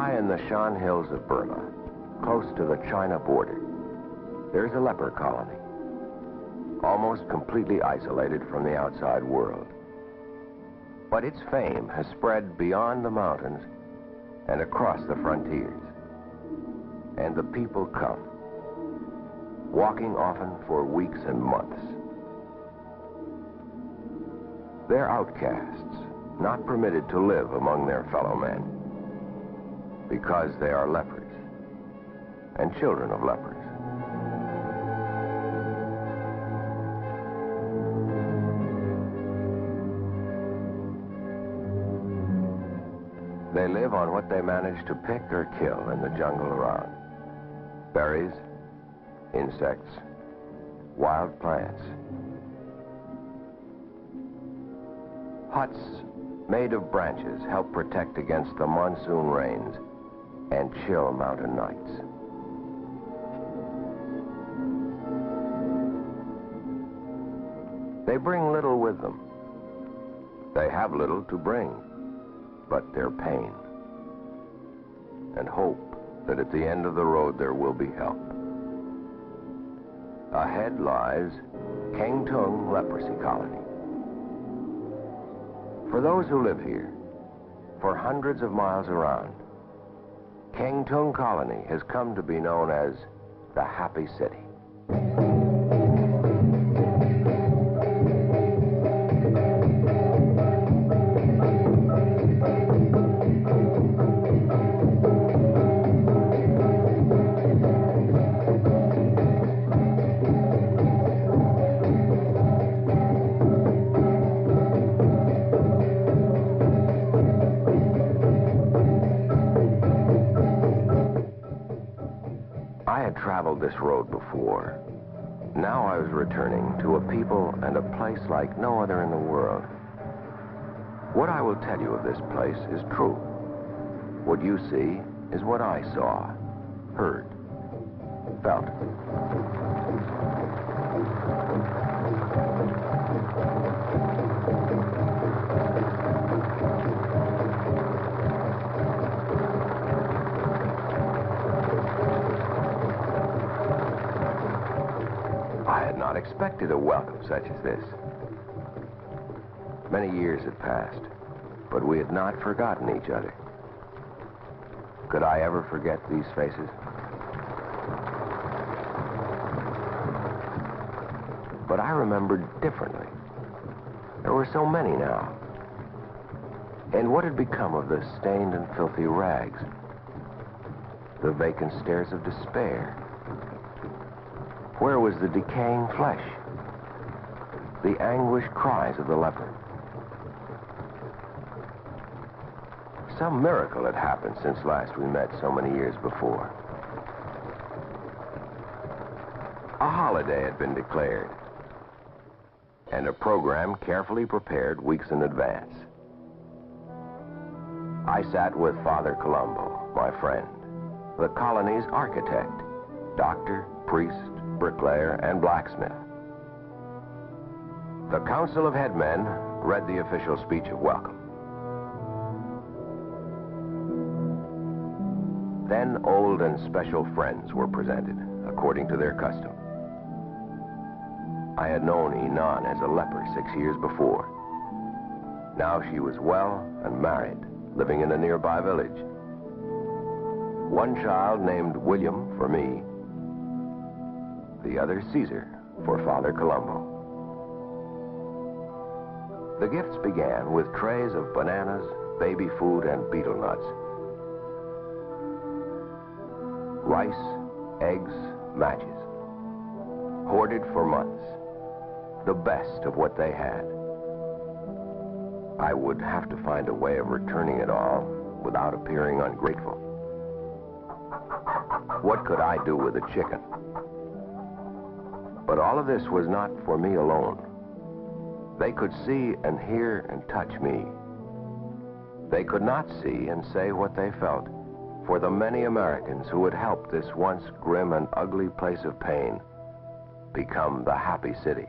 High in the Shan Hills of Burma, close to the China border, there's a leper colony, almost completely isolated from the outside world. But its fame has spread beyond the mountains and across the frontiers. And the people come, walking often for weeks and months. They're outcasts, not permitted to live among their fellow men, because they are lepers and children of lepers. They live on what they manage to pick or kill in the jungle around. Berries, insects, wild plants. Huts made of branches help protect against the monsoon rains and chill mountain nights. They bring little with them. They have little to bring, but their pain and hope that at the end of the road there will be help. Ahead lies Kengtung Leprosy Colony. For those who live here, for hundreds of miles around, Kengtung Colony has come to be known as the Happy City. Traveled this road before. Now I was returning to a people and a place like no other in the world. What I will tell you of this place is true. What you see is what I saw, heard, felt. Expected a welcome such as this. Many years had passed, but we had not forgotten each other. Could I ever forget these faces? But I remembered differently. There were so many now. And what had become of the stained and filthy rags? The vacant stares of despair? Where was the decaying flesh? The anguished cries of the leper? Some miracle had happened since last we met so many years before. A holiday had been declared, and a program carefully prepared weeks in advance. I sat with Father Colombo, my friend, the colony's architect, doctor, priest, bricklayer, and blacksmith. The Council of Headmen read the official speech of welcome. Then old and special friends were presented, according to their custom. I had known Inan as a leper 6 years before. Now she was well and married, living in a nearby village. One child named William for me, the other Caesar for Father Colombo. The gifts began with trays of bananas, baby food, and betel nuts. Rice, eggs, matches. Hoarded for months. The best of what they had. I would have to find a way of returning it all without appearing ungrateful. What could I do with a chicken? But all of this was not for me alone. They could see and hear and touch me. They could not see and say what they felt for the many Americans who had helped this once grim and ugly place of pain become the Happy City.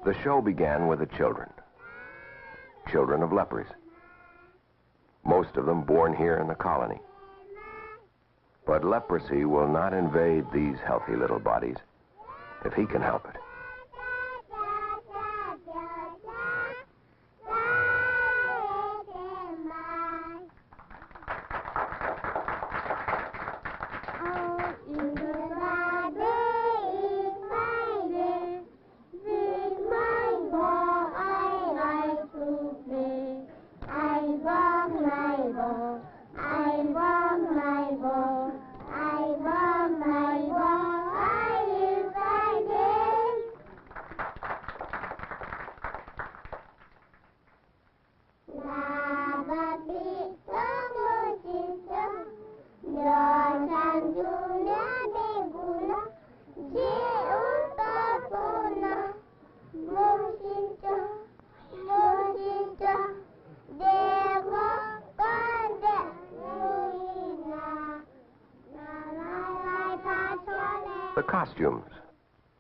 The show began with the children. Children of lepers. Most of them born here in the colony. But leprosy will not invade these healthy little bodies if he can help it. The costumes,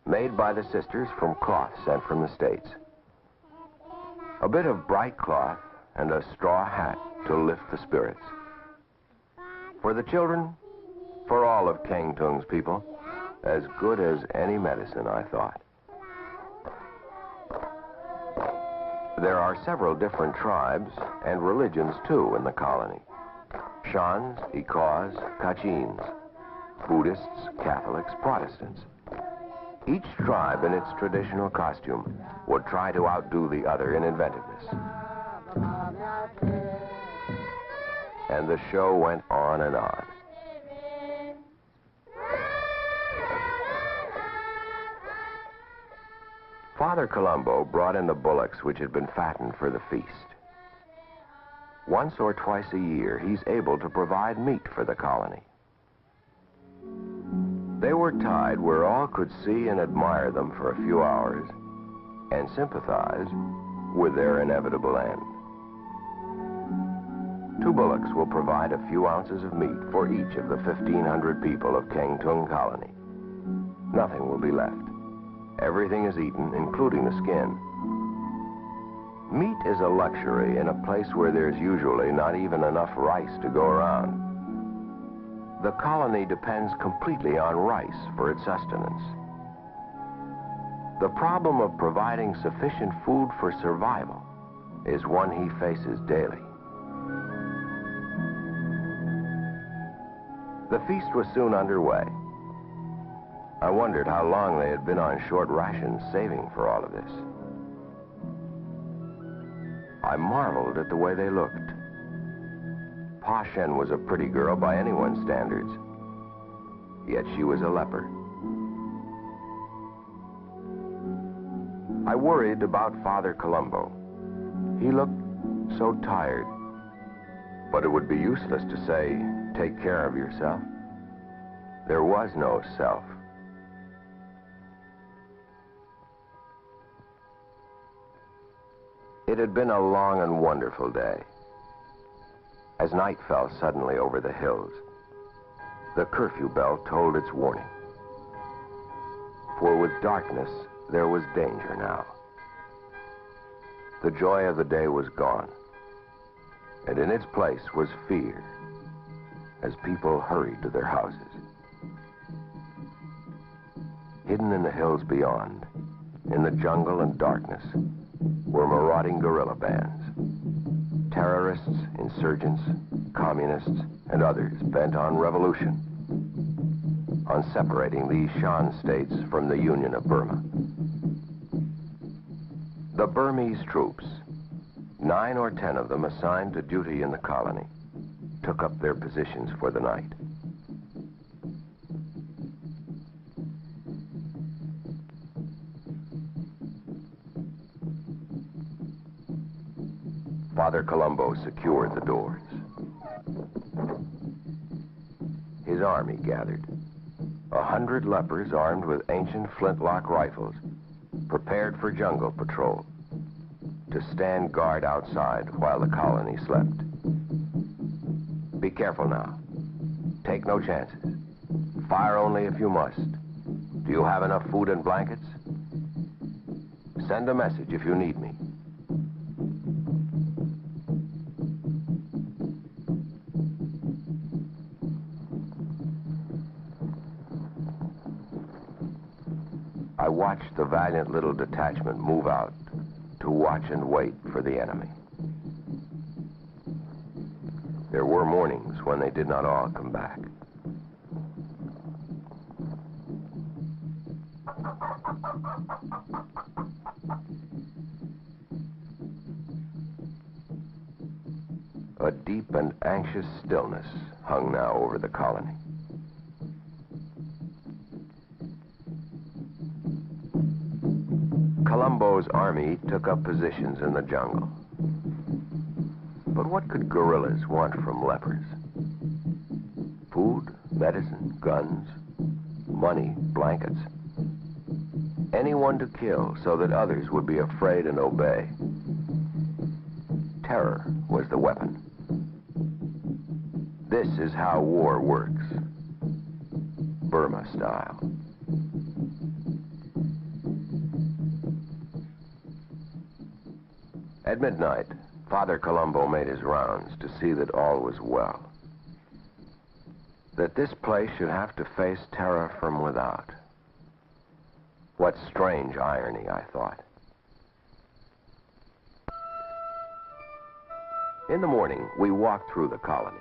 made by the sisters from cloth sent from the States. A bit of bright cloth and a straw hat to lift the spirits. For the children, for all of Kengtung's people, as good as any medicine, I thought. There are several different tribes and religions, too, in the colony. Shans, Ikaws, Kachins, Buddhists, Catholics, Protestants. Each tribe in its traditional costume would try to outdo the other in inventiveness. And the show went on and on. Father Colombo brought in the bullocks which had been fattened for the feast. Once or twice a year, he's able to provide meat for the colony. They were tied where all could see and admire them for a few hours and sympathize with their inevitable end. 2 bullocks will provide a few ounces of meat for each of the 1,500 people of Kengtung Colony. Nothing will be left. Everything is eaten, including the skin. Meat is a luxury in a place where there's usually not even enough rice to go around. The colony depends completely on rice for its sustenance. The problem of providing sufficient food for survival is one he faces daily. The feast was soon underway. I wondered how long they had been on short rations saving for all of this. I marveled at the way they looked. Pa Shen was a pretty girl by anyone's standards, yet she was a leper. I worried about Father Colombo. He looked so tired, but it would be useless to say, take care of yourself. There was no self. It had been a long and wonderful day. As night fell suddenly over the hills, the curfew bell tolled its warning. For with darkness, there was danger now. The joy of the day was gone, and in its place was fear, as people hurried to their houses. Hidden in the hills beyond, in the jungle and darkness, were marauding guerrilla bands. Terrorists, insurgents, communists, and others bent on revolution, on separating these Shan states from the Union of Burma. The Burmese troops, 9 or 10 of them assigned to duty in the colony, took up their positions for the night. Father Colombo secured the doors. His army gathered. 100 lepers armed with ancient flintlock rifles, prepared for jungle patrol, to stand guard outside while the colony slept. Be careful now. Take no chances. Fire only if you must. Do you have enough food and blankets? Send a message if you need me. I watched the valiant little detachment move out to watch and wait for the enemy. There were mornings when they did not all come back. A deep and anxious stillness hung now over the colony. Colombo's army took up positions in the jungle. But what could guerrillas want from lepers? Food, medicine, guns, money, blankets. Anyone to kill so that others would be afraid and obey. Terror was the weapon. This is how war works, Burma style. At midnight, Father Colombo made his rounds to see that all was well. That this place should have to face terror from without. What strange irony, I thought. In the morning, we walked through the colony.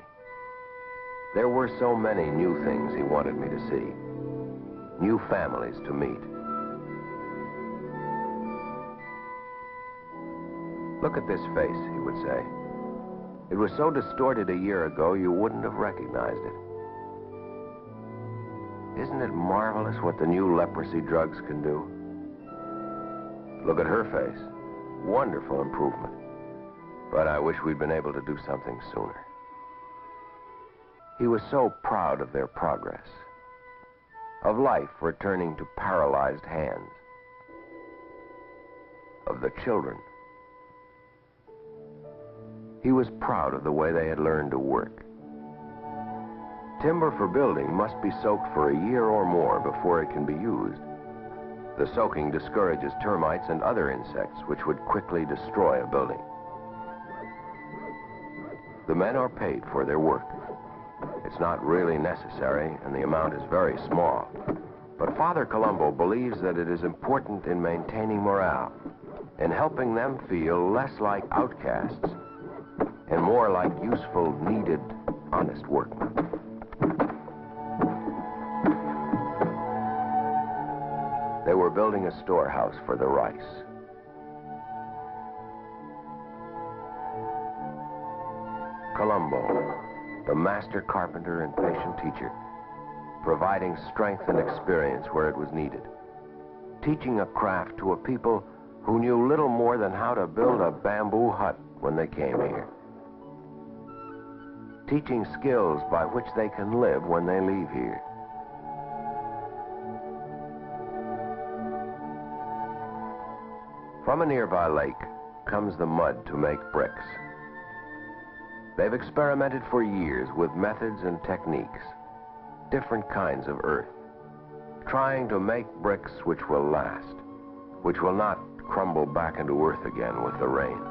There were so many new things he wanted me to see, new families to meet. Look at this face, he would say. It was so distorted a year ago, you wouldn't have recognized it. Isn't it marvelous what the new leprosy drugs can do? Look at her face. Wonderful improvement. But I wish we'd been able to do something sooner. He was so proud of their progress, of life returning to paralyzed hands, of the children. He was proud of the way they had learned to work. Timber for building must be soaked for a year or more before it can be used. The soaking discourages termites and other insects which would quickly destroy a building. The men are paid for their work. It's not really necessary, and the amount is very small. But Father Colombo believes that it is important in maintaining morale, in helping them feel less like outcasts and more like useful, needed, honest workmen. They were building a storehouse for the rice. Colombo, the master carpenter and patient teacher, providing strength and experience where it was needed, teaching a craft to a people who knew little more than how to build a bamboo hut when they came here, teaching skills by which they can live when they leave here. From a nearby lake comes the mud to make bricks. They've experimented for years with methods and techniques, different kinds of earth, trying to make bricks which will last, which will not crumble back into earth again with the rains.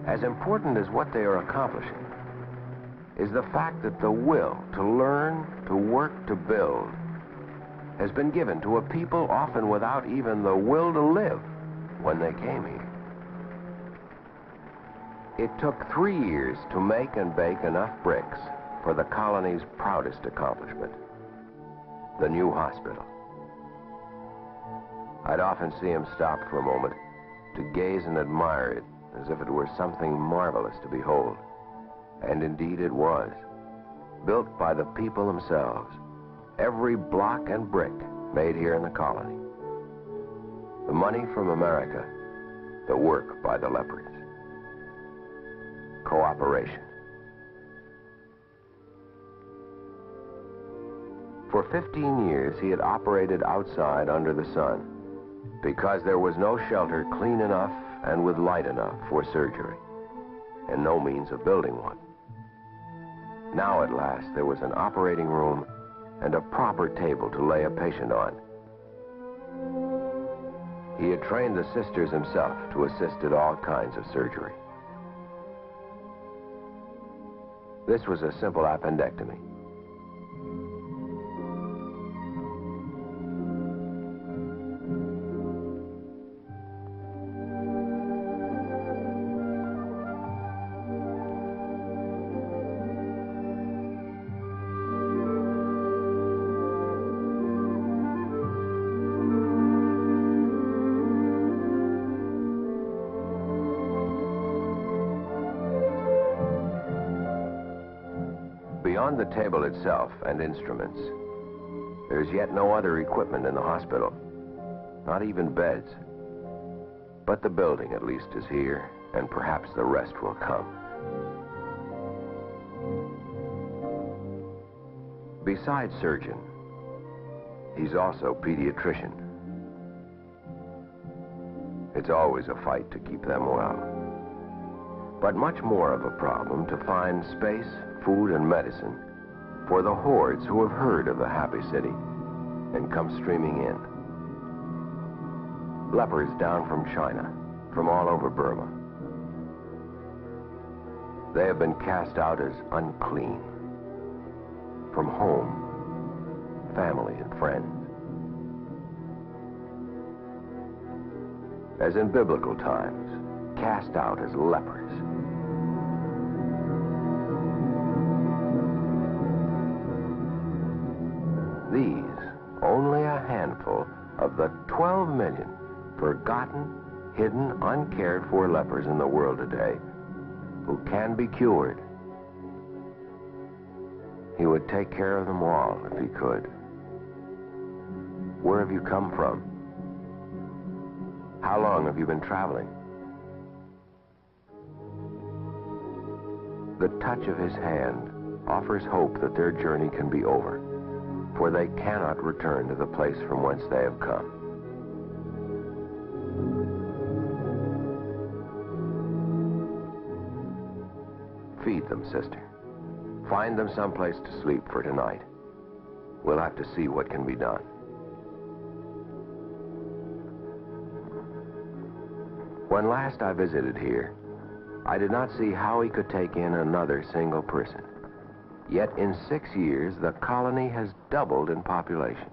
As important as what they are accomplishing is the fact that the will to learn, to work, to build has been given to a people often without even the will to live when they came here. It took 3 years to make and bake enough bricks for the colony's proudest accomplishment, the new hospital. I'd often see him stop for a moment to gaze and admire it as if it were something marvelous to behold. And indeed it was, built by the people themselves, every block and brick made here in the colony. The money from America, the work by the lepers. Cooperation. For 15 years he had operated outside under the sun, because there was no shelter clean enough and with light enough for surgery, and no means of building one. Now at last there was an operating room and a proper table to lay a patient on. He had trained the sisters himself to assist at all kinds of surgery. This was a simple appendectomy. Beyond the table itself and instruments, there's yet no other equipment in the hospital, not even beds. But the building at least is here, and perhaps the rest will come. Besides surgeon, he's also pediatrician. It's always a fight to keep them well. But much more of a problem to find space, food, and medicine for the hordes who have heard of the happy city and come streaming in. Lepers down from China, from all over Burma. They have been cast out as unclean from home, family, and friends. As in biblical times, cast out as lepers. These, only a handful of the 12 million forgotten, hidden, uncared for lepers in the world today who can be cured. He would take care of them all if he could. Where have you come from? How long have you been traveling? The touch of his hand offers hope that their journey can be over, for they cannot return to the place from whence they have come. Feed them, sister. Find them someplace to sleep for tonight. We'll have to see what can be done. When last I visited here, I did not see how he could take in another single person. Yet in 6 years, the colony has doubled in population.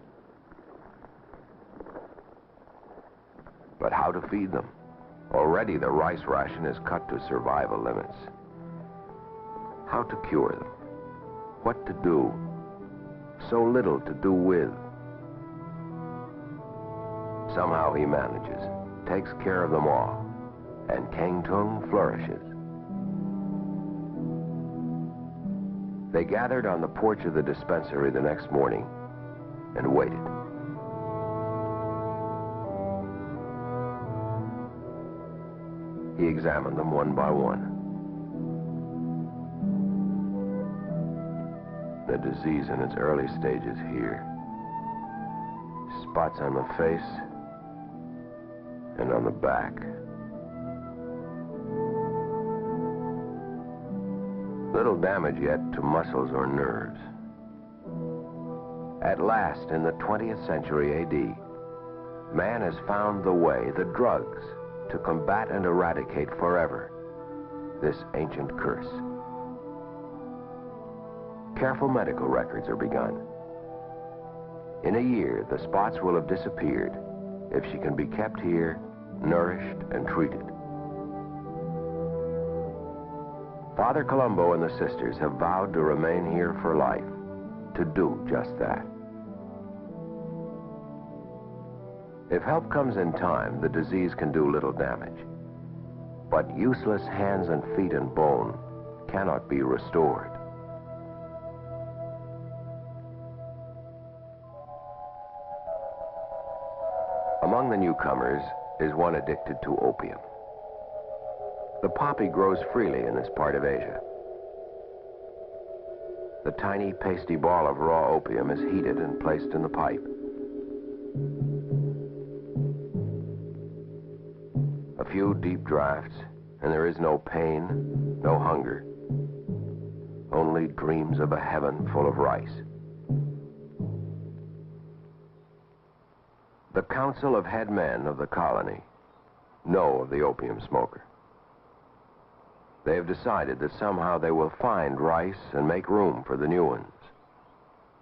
But how to feed them? Already the rice ration is cut to survival limits. How to cure them? What to do? So little to do with. Somehow he manages, takes care of them all, and Keng Tung flourishes. They gathered on the porch of the dispensary the next morning and waited. He examined them one by one. The disease in its early stages here. Spots on the face and on the back. Little damage yet to muscles or nerves. At last, in the 20th century AD, man has found the way, the drugs, to combat and eradicate forever this ancient curse. Careful medical records are begun. In a year, the spots will have disappeared if she can be kept here, nourished and treated. Father Colombo and the sisters have vowed to remain here for life, to do just that. If help comes in time, the disease can do little damage. But useless hands and feet and bone cannot be restored. Among the newcomers is one addicted to opium. The poppy grows freely in this part of Asia. The tiny pasty ball of raw opium is heated and placed in the pipe. A few deep drafts, and there is no pain, no hunger. Only dreams of a heaven full of rice. The Council of Head Men of the colony know of the opium smoker. They have decided that somehow they will find rice and make room for the new ones.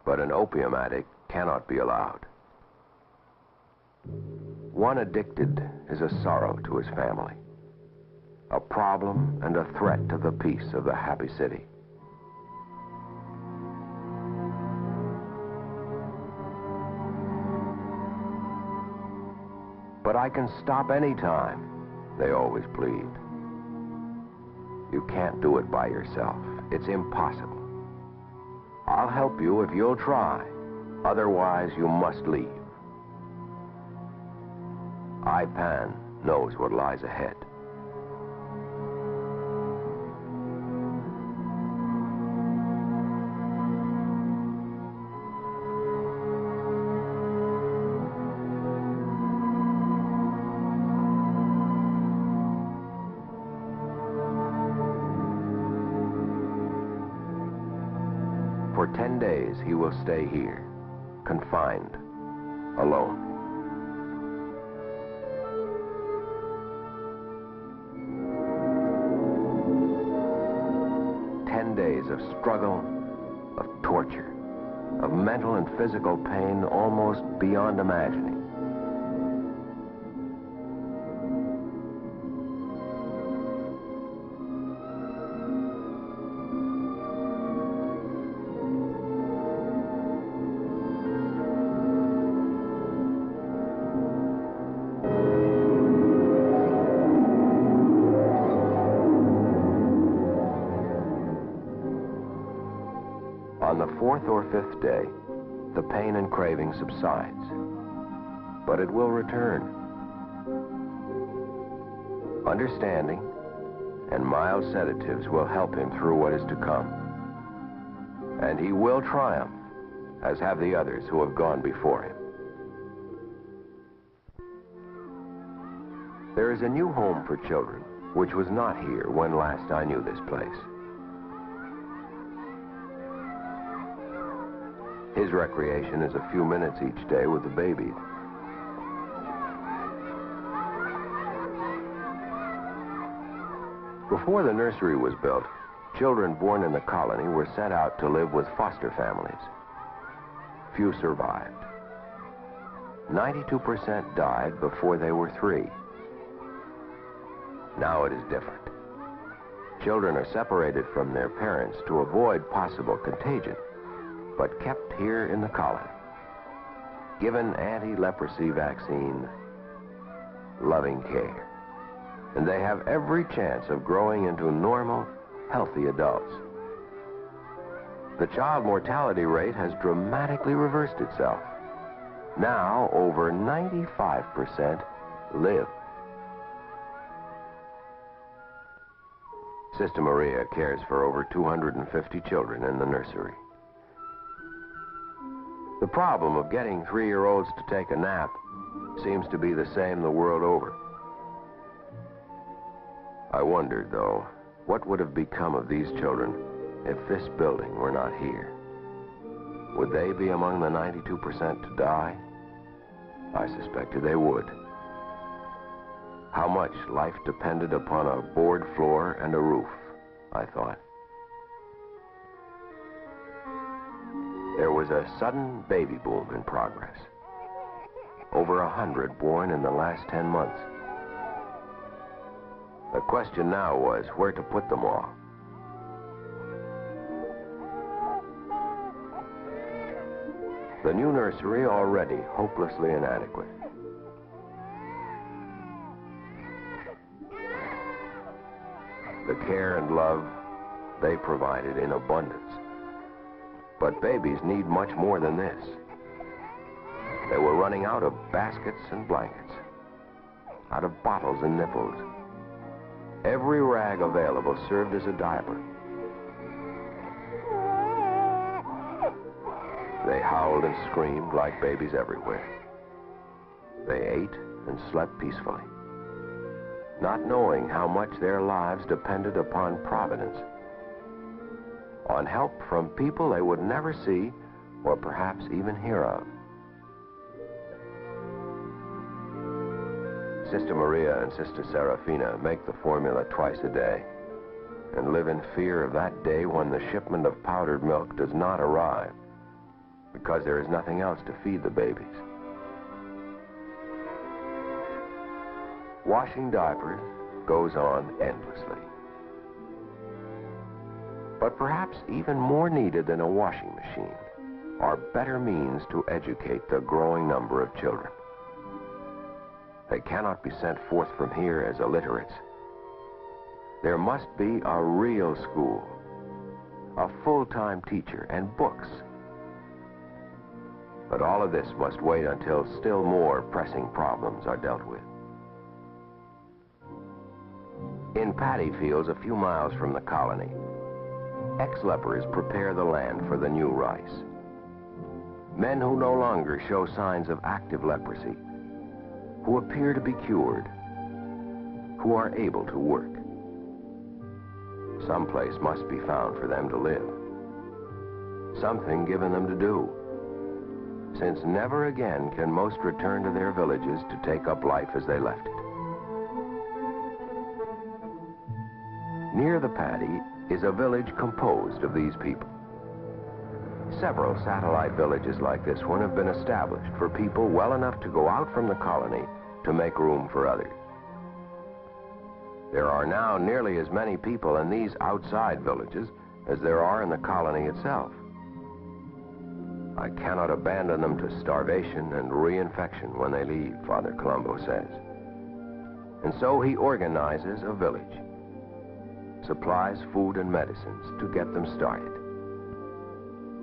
But an opium addict cannot be allowed. One addicted is a sorrow to his family, a problem and a threat to the peace of the happy city. But I can stop any time, they always plead. You can't do it by yourself. It's impossible. I'll help you if you'll try. Otherwise, you must leave. Ipan knows what lies ahead. For 10 days, he will stay here, confined, alone. Days of struggle, of torture, of mental and physical pain almost beyond imagining. On the 4th or 5th day, the pain and craving subsides, but it will return. Understanding and mild sedatives will help him through what is to come. And he will triumph, as have the others who have gone before him. There is a new home for children, which was not here when last I knew this place. His recreation is a few minutes each day with the baby. Before the nursery was built, children born in the colony were sent out to live with foster families. Few survived. 92% died before they were 3. Now it is different. Children are separated from their parents to avoid possible contagion, but kept here in the colony, given anti-leprosy vaccine, loving care. And they have every chance of growing into normal, healthy adults. The child mortality rate has dramatically reversed itself. Now, over 95% live. Sister Maria cares for over 250 children in the nursery. The problem of getting 3-year-olds to take a nap seems to be the same the world over. I wondered, though, what would have become of these children if this building were not here? Would they be among the 92% to die? I suspected they would. How much life depended upon a board floor and a roof, I thought. There was a sudden baby boom in progress. Over 100 born in the last 10 months. The question now was where to put them all. The new nursery already hopelessly inadequate. The care and love they provided in abundance. But babies need much more than this. They were running out of baskets and blankets, out of bottles and nipples. Every rag available served as a diaper. They howled and screamed like babies everywhere. They ate and slept peacefully. not knowing how much their lives depended upon providence, on help from people they would never see or perhaps even hear of. Sister Maria and Sister Serafina make the formula twice a day and live in fear of that day when the shipment of powdered milk does not arrive because there is nothing else to feed the babies. Washing diapers goes on endlessly. But perhaps even more needed than a washing machine are better means to educate the growing number of children. They cannot be sent forth from here as illiterates. There must be a real school, a full-time teacher, and books. But all of this must wait until still more pressing problems are dealt with. In paddy fields a few miles from the colony, ex-lepers prepare the land for the new rice. Men who no longer show signs of active leprosy, who appear to be cured, who are able to work. Some place must be found for them to live. Something given them to do, since never again can most return to their villages to take up life as they left it. Near the paddy is a village composed of these people. Several satellite villages like this one have been established for people well enough to go out from the colony to make room for others. There are now nearly as many people in these outside villages as there are in the colony itself. I cannot abandon them to starvation and reinfection when they leave, Father Colombo says. And so he organizes a village, supplies food and medicines to get them started.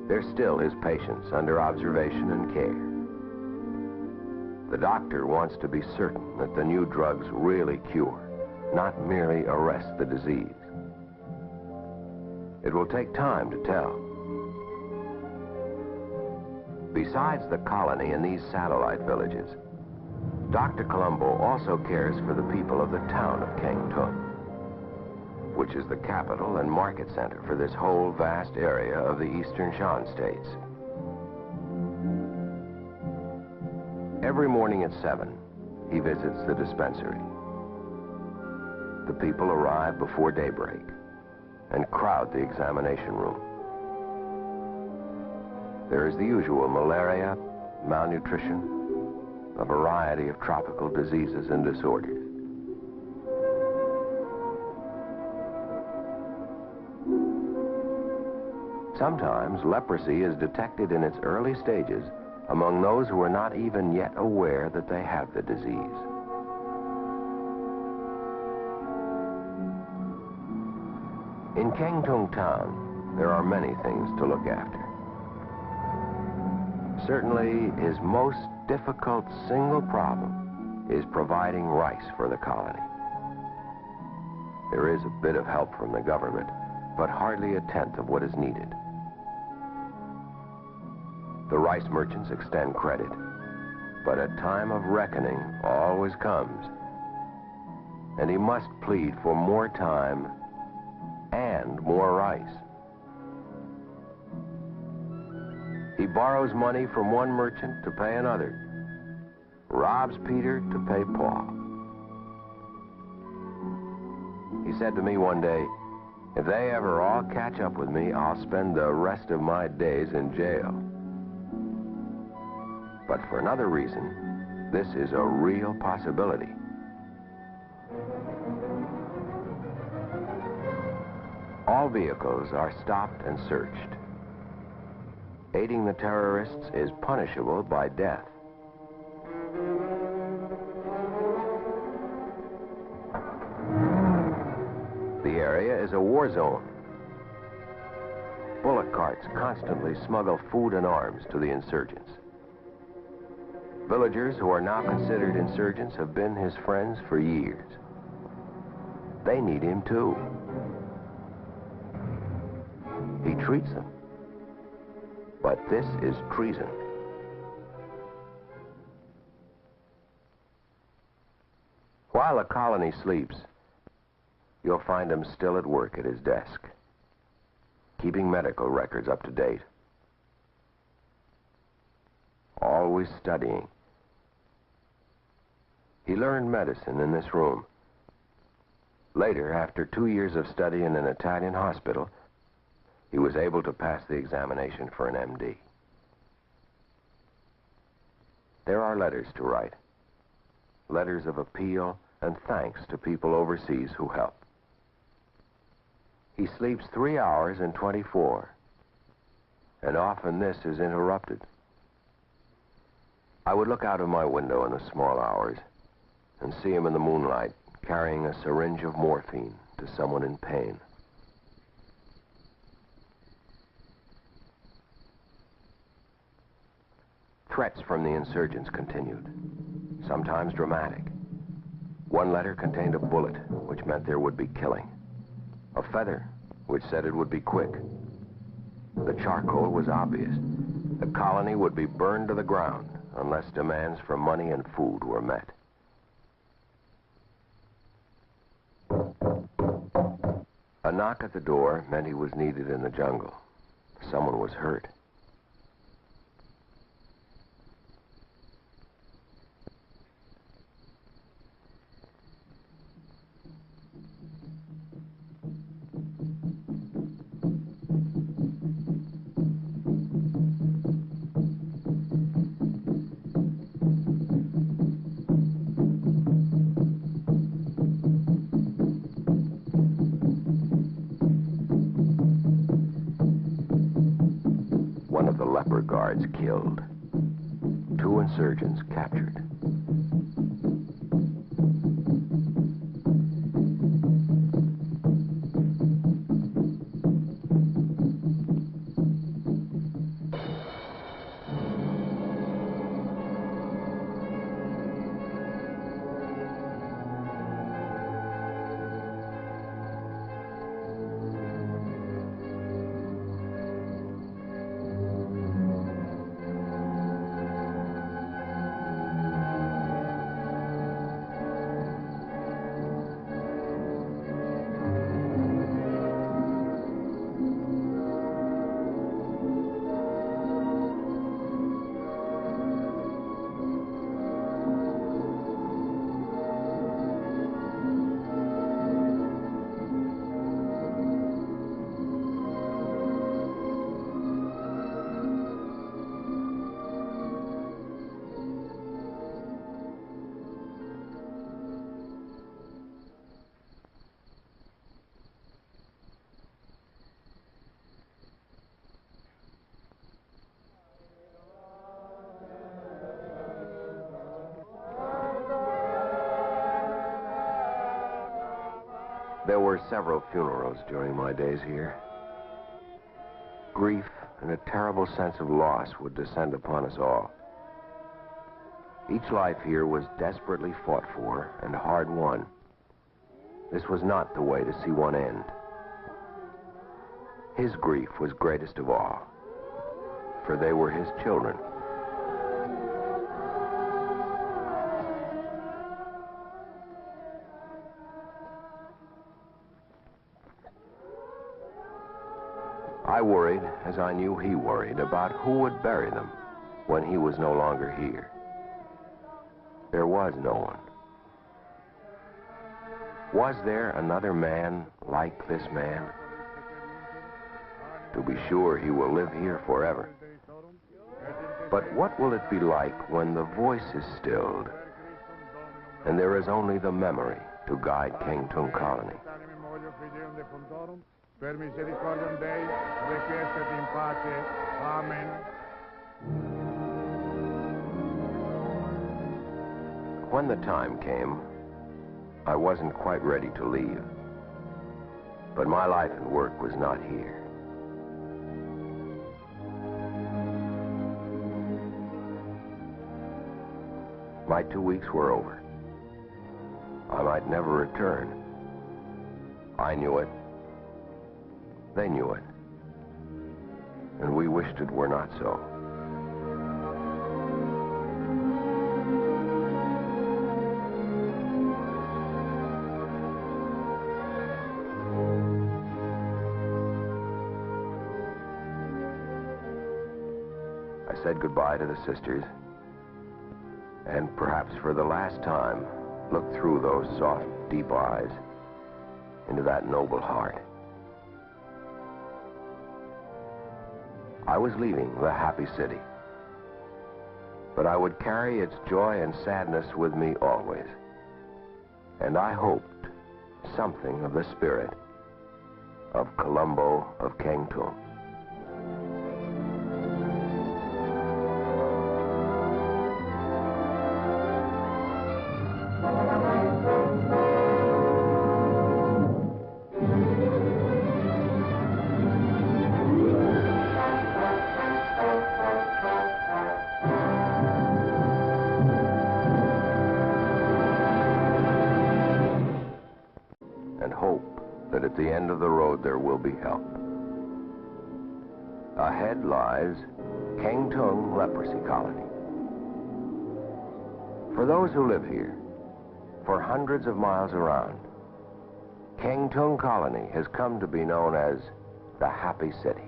There's still his patients under observation and care. The doctor wants to be certain that the new drugs really cure, not merely arrest the disease. It will take time to tell. Besides the colony and these satellite villages, Dr. Colombo also cares for the people of the town of Kengtung, which is the capital and market center for this whole vast area of the eastern Shan states. Every morning at 7, he visits the dispensary. The people arrive before daybreak and crowd the examination room. There is the usual malaria, malnutrition, a variety of tropical diseases and disorders. Sometimes leprosy is detected in its early stages among those who are not even yet aware that they have the disease. In Kengtung town, there are many things to look after. Certainly, his most difficult single problem is providing rice for the colony. There is a bit of help from the government, but hardly a tenth of what is needed. The rice merchants extend credit, but a time of reckoning always comes, and he must plead for more time and more rice. He borrows money from one merchant to pay another, robs Peter to pay Paul. He said to me one day, "If they ever all catch up with me, I'll spend the rest of my days in jail." But for another reason, this is a real possibility. All vehicles are stopped and searched. Aiding the terrorists is punishable by death. The area is a war zone. Bullock carts constantly smuggle food and arms to the insurgents. Villagers who are now considered insurgents have been his friends for years. They need him too. He treats them. But this is treason. While the colony sleeps, you'll find him still at work at his desk, keeping medical records up to date. Always studying. He learned medicine in this room. Later, after 2 years of study in an Italian hospital, he was able to pass the examination for an MD. There are letters to write. Letters of appeal and thanks to people overseas who help. He sleeps 3 hours in 24, and often this is interrupted. I would look out of my window in the small hours and see him in the moonlight carrying a syringe of morphine to someone in pain. Threats from the insurgents continued, sometimes dramatic. One letter contained a bullet, which meant there would be killing. A feather, which said it would be quick. The charcoal was obvious. The colony would be burned to the ground unless demands for money and food were met. A knock at the door meant he was needed in the jungle. Someone was hurt. One of the leper guards killed. 2 insurgents captured. There were several funerals during my days here. Grief and a terrible sense of loss would descend upon us all. Each life here was desperately fought for and hard won. This was not the way to see one end. His grief was greatest of all, for they were his children. I worried, as I knew he worried, about who would bury them when he was no longer here. There was no one. Was there another man like this man? To be sure, he will live here forever. But what will it be like when the voice is stilled and there is only the memory to guide King Tung Colony? Per misericordiam Dei, requiescat in pace. Amen. When the time came, I wasn't quite ready to leave. But my life and work was not here. My 2 weeks were over. I might never return. I knew it. They knew it, and we wished it were not so. said goodbye to the sisters, and perhaps for the last time, looked through those soft, deep eyes into that noble heart. I was leaving the happy city, but I would carry its joy and sadness with me always. And I hoped something of the spirit of Colombo of Kengtung. And hope that at the end of the road there will be help. Ahead lies Kengtung Leprosy Colony. For those who live here, for hundreds of miles around, Kengtung Colony has come to be known as the Happy City.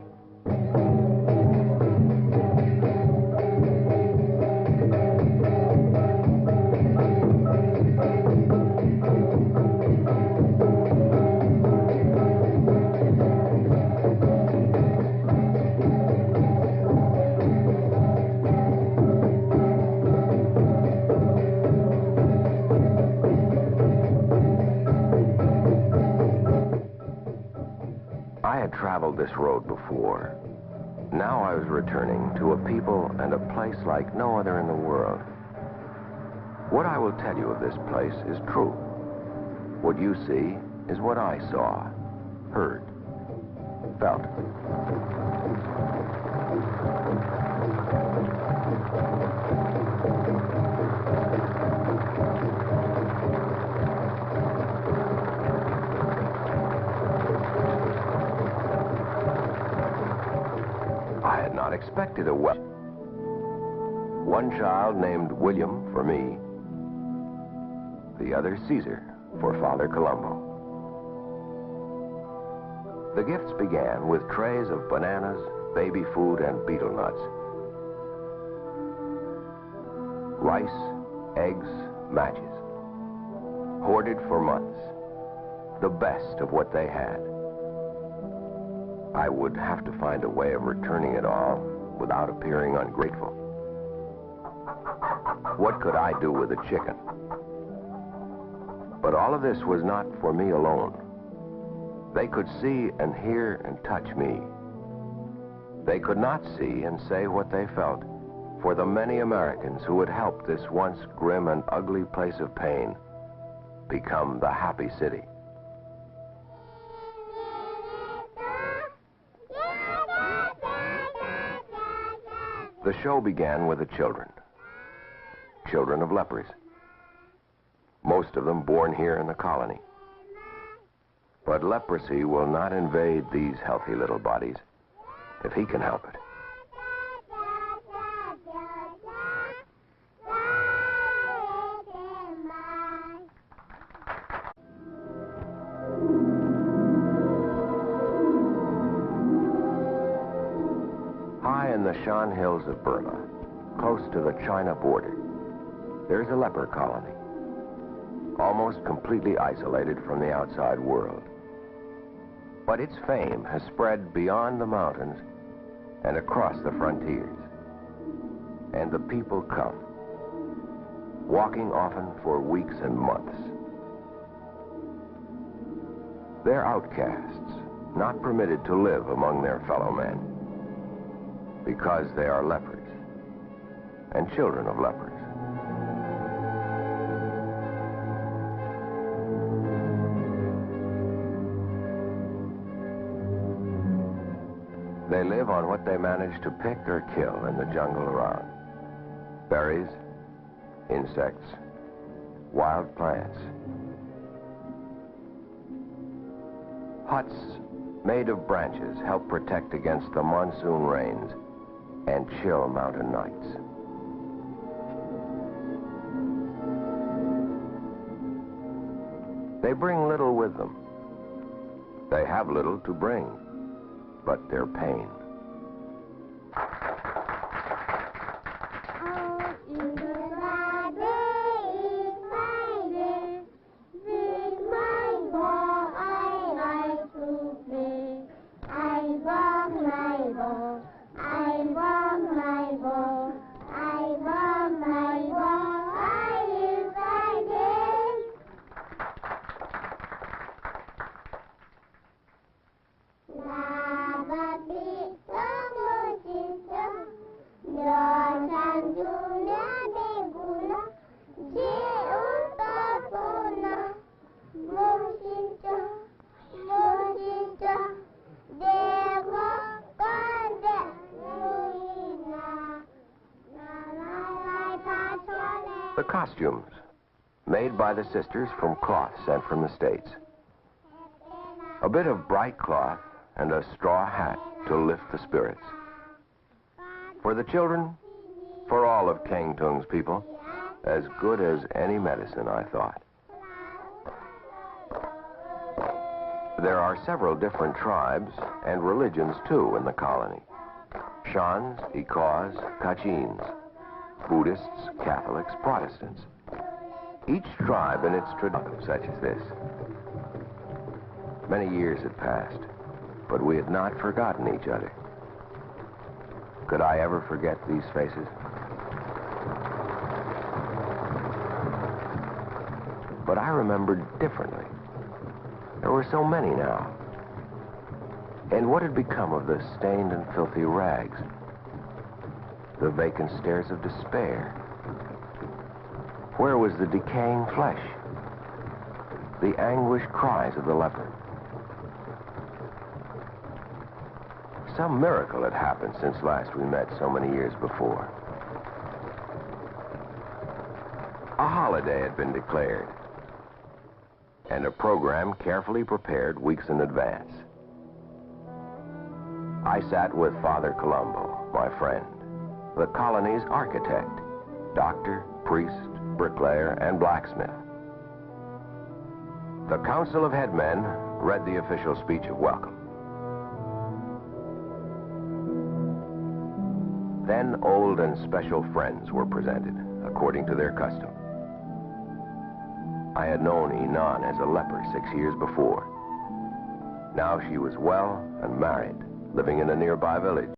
I had traveled this road before. Now I was returning to a people and a place like no other in the world. What I will tell you of this place is true. What you see is what I saw, heard, felt. I had not expected a well. One child named William for me, the other Caesar for Father Colombo. The gifts began with trays of bananas, baby food, and betel nuts. Rice, eggs, matches. Hoarded for months. The best of what they had. I would have to find a way of returning it all without appearing ungrateful. What could I do with a chicken? But all of this was not for me alone. They could see and hear and touch me. They could not see and say what they felt for the many Americans who had helped this once grim and ugly place of pain become the Happy City. The show began with the children. Children of lepers. Most of them born here in the colony. But leprosy will not invade these healthy little bodies if he can help it. High in the Shan Hills of Burma, close to the China border, there's a leper colony, almost completely isolated from the outside world. But its fame has spread beyond the mountains and across the frontiers. And the people come, walking often for weeks and months. They're outcasts, not permitted to live among their fellow men, because they are lepers and children of lepers. They live on what they manage to pick or kill in the jungle around. Berries, insects, wild plants. Huts made of branches help protect against the monsoon rains and chill mountain nights. They bring little with them. They have little to bring, but their pain. The costumes, made by the sisters from cloth sent from the States. A bit of bright cloth and a straw hat to lift the spirits. For the children, for all of Kangtung's people, as good as any medicine, I thought. There are several different tribes and religions, too, in the colony. Shans, Ikaws, Kachins, Buddhists, Catholics, Protestants. Each tribe in its tradition, such as this. Many years had passed, but we had not forgotten each other. Could I ever forget these faces? But I remembered differently. There were so many now. And what had become of the stained and filthy rags? The vacant stares of despair? Where was the decaying flesh? The anguished cries of the leper? Some miracle had happened since last we met so many years before. A holiday had been declared, and a program carefully prepared weeks in advance. I sat with Father Colombo, my friend, the colony's architect, doctor, priest, bricklayer, and blacksmith. The Council of Headmen read the official speech of welcome. Then old and special friends were presented, according to their custom. I had known Inan as a leper 6 years before. Now she was well and married, living in a nearby village.